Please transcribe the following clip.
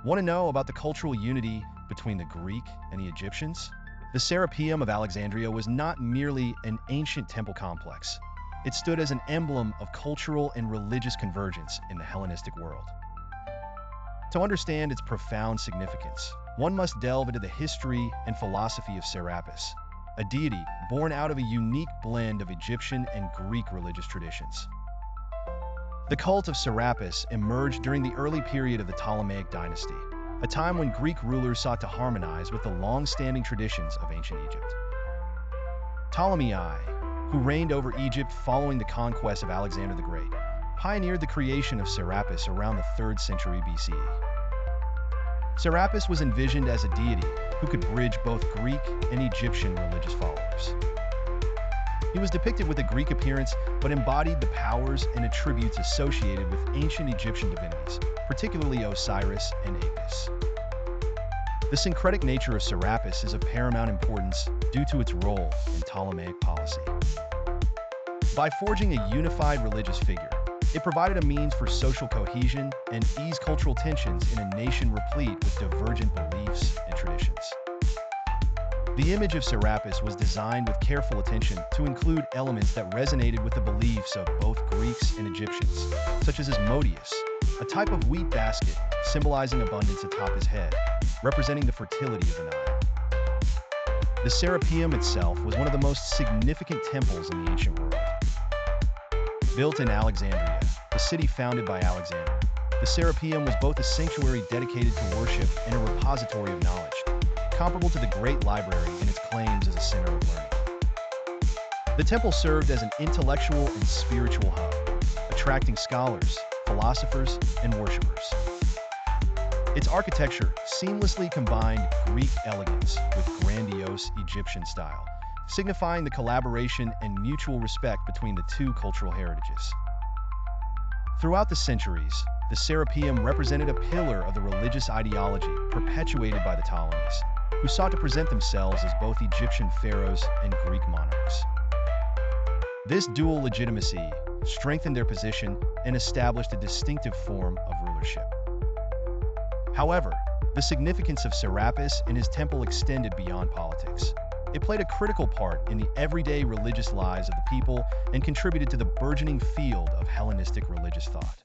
Want to know about the cultural unity between the Greek and the Egyptians? The Serapeum of Alexandria was not merely an ancient temple complex. It stood as an emblem of cultural and religious convergence in the Hellenistic world. To understand its profound significance, one must delve into the history and philosophy of Serapis, a deity born out of a unique blend of Egyptian and Greek religious traditions. The cult of Serapis emerged during the early period of the Ptolemaic dynasty, a time when Greek rulers sought to harmonize with the long-standing traditions of ancient Egypt. Ptolemy I, who reigned over Egypt following the conquest of Alexander the Great, pioneered the creation of Serapis around the 3rd century BCE. Serapis was envisioned as a deity who could bridge both Greek and Egyptian religious followers. He was depicted with a Greek appearance, but embodied the powers and attributes associated with ancient Egyptian divinities, particularly Osiris and Apis. The syncretic nature of Serapis is of paramount importance due to its role in Ptolemaic policy. By forging a unified religious figure, it provided a means for social cohesion and eased cultural tensions in a nation replete with divergent beliefs and traditions. The image of Serapis was designed with careful attention to include elements that resonated with the beliefs of both Greeks and Egyptians, such as his modius, a type of wheat basket symbolizing abundance atop his head, representing the fertility of the Nile. The Serapeum itself was one of the most significant temples in the ancient world. Built in Alexandria, the city founded by Alexander, the Serapeum was both a sanctuary dedicated to worship and a repository of knowledge, comparable to the Great Library in its claims as a center of learning. The temple served as an intellectual and spiritual hub, attracting scholars, philosophers, and worshippers. Its architecture seamlessly combined Greek elegance with grandiose Egyptian style, signifying the collaboration and mutual respect between the two cultural heritages. Throughout the centuries, the Serapeum represented a pillar of the religious ideology perpetuated by the Ptolemies, who sought to present themselves as both Egyptian pharaohs and Greek monarchs. This dual legitimacy strengthened their position and established a distinctive form of rulership. However, the significance of Serapis and his temple extended beyond politics. It played a critical part in the everyday religious lives of the people and contributed to the burgeoning field of Hellenistic religious thought.